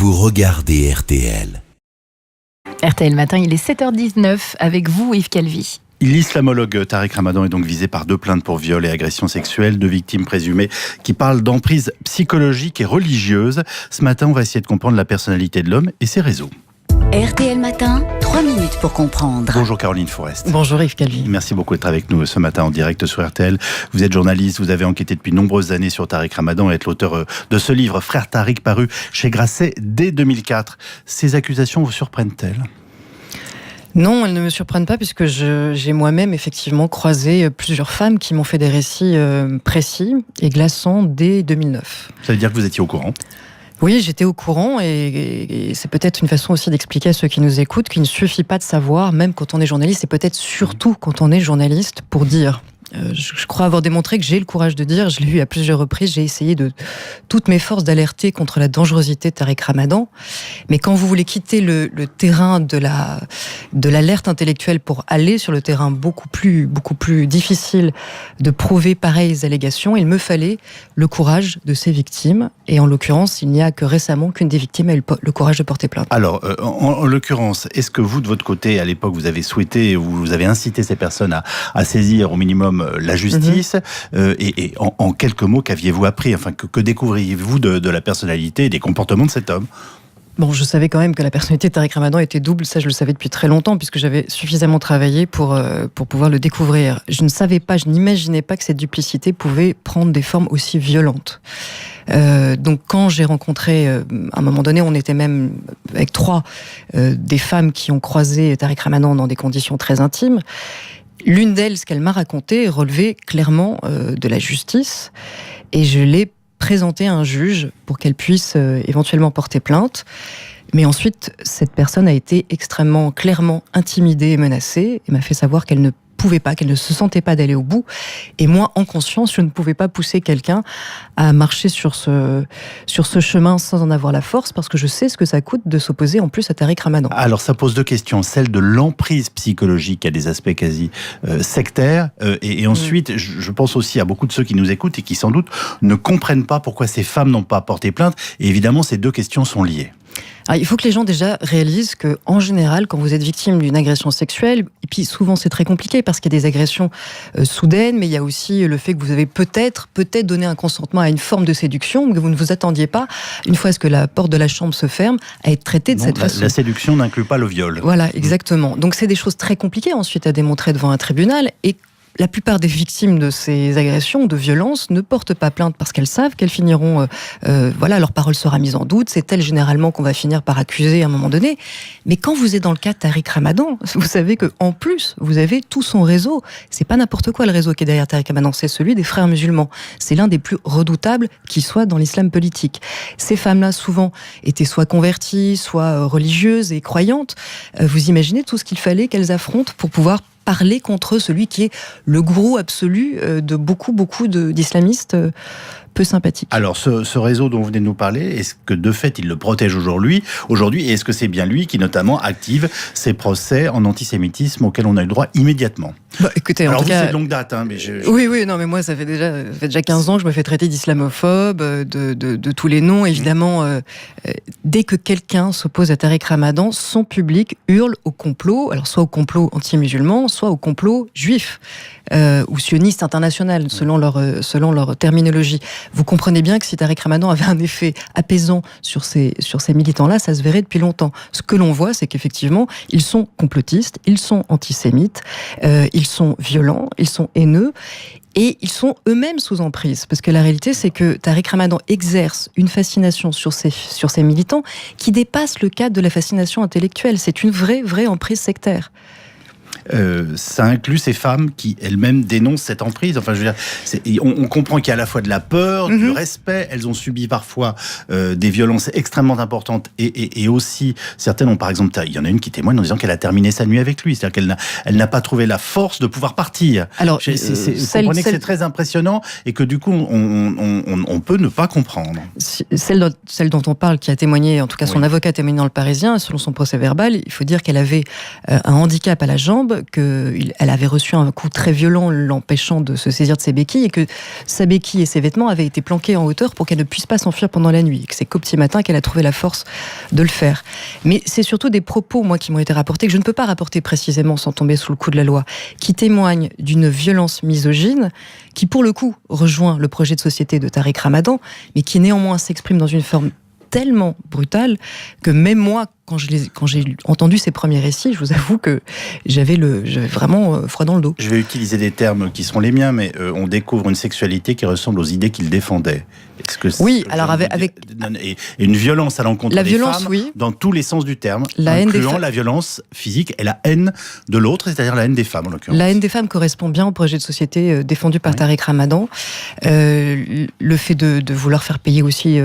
Vous regardez RTL. RTL Matin, il est 7h19 avec vous Yves Calvi. L'islamologue Tariq Ramadan est donc visé par 2 plaintes pour viol et agression sexuelle, 2 victimes présumées qui parlent d'emprise psychologique et religieuse. Ce matin, on va essayer de comprendre la personnalité de l'homme et ses réseaux. RTL Matin, 3 minutes pour comprendre. Bonjour Caroline Forest. Bonjour Yves Calvi. Merci beaucoup d'être avec nous ce matin en direct sur RTL. Vous êtes journaliste, vous avez enquêté depuis de nombreuses années sur Tariq Ramadan et êtes l'auteur de ce livre, Frère Tariq, paru chez Grasset dès 2004. Ces accusations vous surprennent-elles ? Non, elles ne me surprennent pas puisque j'ai moi-même effectivement croisé plusieurs femmes qui m'ont fait des récits précis et glaçants dès 2009. Ça veut dire que vous étiez au courant ? Oui, j'étais au courant et c'est peut-être une façon aussi d'expliquer à ceux qui nous écoutent qu'il ne suffit pas de savoir, même quand on est journaliste, et peut-être surtout quand on est journaliste, pour dire. Je crois avoir démontré que j'ai le courage de dire, je l'ai eu à plusieurs reprises, j'ai essayé de toutes mes forces d'alerter contre la dangerosité de Tariq Ramadan. Mais quand vous voulez quitter le terrain de l'alerte intellectuelle pour aller sur le terrain beaucoup plus difficile de prouver pareilles allégations, il me fallait le courage de ces victimes. Et en l'occurrence, il n'y a que récemment qu'une des victimes a eu le courage de porter plainte. Alors, en l'occurrence, est-ce que vous, de votre côté, à l'époque, vous avez souhaité, vous avez incité ces personnes à saisir au minimum la justice, et en quelques mots, qu'aviez-vous appris, enfin que découvriez-vous de la personnalité et des comportements de cet homme ? Bon, je savais quand même que la personnalité de Tariq Ramadan était double, ça je le savais depuis très longtemps puisque j'avais suffisamment travaillé pour pouvoir le découvrir. Je ne savais pas, je n'imaginais pas que cette duplicité pouvait prendre des formes aussi violentes. Donc quand j'ai rencontré, à un moment donné, on était même avec 3 des femmes qui ont croisé Tariq Ramadan dans des conditions très intimes. L'une d'elles, ce qu'elle m'a raconté, relevait clairement de la justice, et je l'ai présentée à un juge pour qu'elle puisse éventuellement porter plainte. Mais ensuite, cette personne a été extrêmement clairement intimidée et menacée, et m'a fait savoir qu'elle ne pouvait pas, qu'elle ne se sentait pas d'aller au bout. Et moi, en conscience, je ne pouvais pas pousser quelqu'un à marcher sur ce chemin sans en avoir la force, parce que je sais ce que ça coûte de s'opposer en plus à Tariq Ramadan. Alors ça pose 2 questions, celle de l'emprise psychologique qui a des aspects quasi sectaires, et ensuite je pense aussi à beaucoup de ceux qui nous écoutent et qui sans doute ne comprennent pas pourquoi ces femmes n'ont pas porté plainte, et évidemment ces 2 questions sont liées. Alors, il faut que les gens déjà réalisent que, en général, quand vous êtes victime d'une agression sexuelle, et puis souvent c'est très compliqué parce qu'il y a des agressions soudaines, mais il y a aussi le fait que vous avez peut-être donné un consentement à une forme de séduction que vous ne vous attendiez pas, une fois que la porte de la chambre se ferme, à être traité de cette façon. La séduction n'inclut pas le viol. Voilà, exactement. Donc c'est des choses très compliquées ensuite à démontrer devant un tribunal, et la plupart des victimes de ces agressions, de violences, ne portent pas plainte parce qu'elles savent qu'elles finiront... leur parole sera mise en doute. C'est elles, généralement, qu'on va finir par accuser à un moment donné. Mais quand vous êtes dans le cas de Tariq Ramadan, vous savez qu'en plus, vous avez tout son réseau. C'est pas n'importe quoi le réseau qui est derrière Tariq Ramadan, c'est celui des frères musulmans. C'est l'un des plus redoutables qui soit dans l'islam politique. Ces femmes-là, souvent, étaient soit converties, soit religieuses et croyantes. Vous imaginez tout ce qu'il fallait qu'elles affrontent pour pouvoir parler contre celui qui est le gourou absolu de beaucoup d'islamistes peu sympathiques. Alors ce réseau dont vous venez de nous parler, est-ce que de fait il le protège aujourd'hui, et est-ce que c'est bien lui qui notamment active ces procès en antisémitisme auxquels on a eu le droit immédiatement ? Écoutez, alors en tout cas, c'est de longue date, mais Oui, non, mais moi ça fait déjà 15 ans que je me fais traiter d'islamophobe, de tous les noms, évidemment. Dès que quelqu'un s'oppose à Tariq Ramadan, son public hurle au complot, alors soit au complot anti-musulman, soit au complot juif, ou sioniste international, selon leur terminologie. Vous comprenez bien que si Tariq Ramadan avait un effet apaisant sur ces militants-là, ça se verrait depuis longtemps. Ce que l'on voit, c'est qu'effectivement, ils sont complotistes, ils sont antisémites, ils sont violents, ils sont haineux, et ils sont eux-mêmes sous emprise. Parce que la réalité, c'est que Tariq Ramadan exerce une fascination sur ces militants qui dépasse le cadre de la fascination intellectuelle. C'est une vraie emprise sectaire. Ça inclut ces femmes qui elles-mêmes dénoncent cette emprise. Enfin, je veux dire, on comprend qu'il y a à la fois de la peur, du respect. Elles ont subi parfois des violences extrêmement importantes, et aussi certaines ont, par exemple, il y en a une qui témoigne en disant qu'elle a terminé sa nuit avec lui, c'est-à-dire qu'elle n'a pas trouvé la force de pouvoir partir. Alors, vous comprenez que c'est très impressionnant et que du coup, on peut ne pas comprendre. Celle dont on parle, qui a témoigné, en tout cas son avocat a témoigné dans Le Parisien, selon son procès verbal, il faut dire qu'elle avait un handicap à la jambe, jambe, qu'elle avait reçu un coup très violent l'empêchant de se saisir de ses béquilles et que sa béquille et ses vêtements avaient été planqués en hauteur pour qu'elle ne puisse pas s'enfuir pendant la nuit. Et que c'est qu'au petit matin qu'elle a trouvé la force de le faire. Mais c'est surtout des propos, moi, qui m'ont été rapportés, que je ne peux pas rapporter précisément sans tomber sous le coup de la loi, qui témoignent d'une violence misogyne qui, pour le coup, rejoint le projet de société de Tariq Ramadan, mais qui néanmoins s'exprime dans une forme tellement brutale que même moi, quand j'ai entendu ces premiers récits, je vous avoue que j'avais vraiment froid dans le dos. Je vais utiliser des termes qui seront les miens, mais on découvre une sexualité qui ressemble aux idées qu'il défendait. Oui, alors avec et une violence à l'encontre des femmes, oui, dans tous les sens du terme, la haine incluant la violence physique et la haine de l'autre, c'est-à-dire la haine des femmes en l'occurrence. La haine des femmes correspond bien au projet de société défendu par Tariq Ramadan. Le fait de vouloir faire payer aussi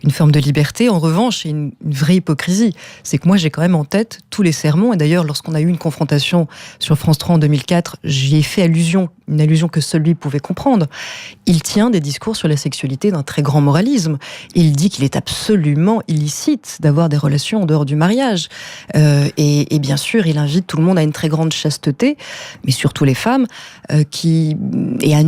une forme de liberté, en revanche, c'est une vraie hypocrisie. C'est que moi, j'ai quand même en tête tous les sermons, et d'ailleurs, lorsqu'on a eu une confrontation sur France 3 en 2004, j'y ai fait une allusion que seul lui pouvait comprendre. Il tient des discours sur la sexualité d'un très grand moralisme. Il dit qu'il est absolument illicite d'avoir des relations en dehors du mariage. Et bien sûr, il invite tout le monde à une très grande chasteté, mais surtout les femmes, et à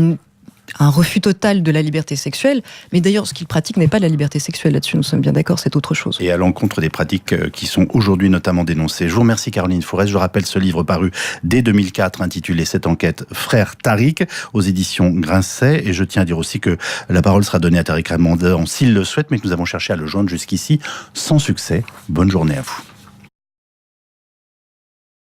un refus total de la liberté sexuelle. Mais d'ailleurs, ce qu'il pratique n'est pas la liberté sexuelle. Là-dessus, nous sommes bien d'accord, c'est autre chose. Et à l'encontre des pratiques qui sont aujourd'hui notamment dénoncées. Je vous remercie Caroline Fourest. Je rappelle ce livre paru dès 2004, intitulé Cette enquête Frère Tariq, aux éditions Grasset. Et je tiens à dire aussi que la parole sera donnée à Tariq Ramadan s'il le souhaite, mais que nous avons cherché à le joindre jusqu'ici sans succès. Bonne journée à vous.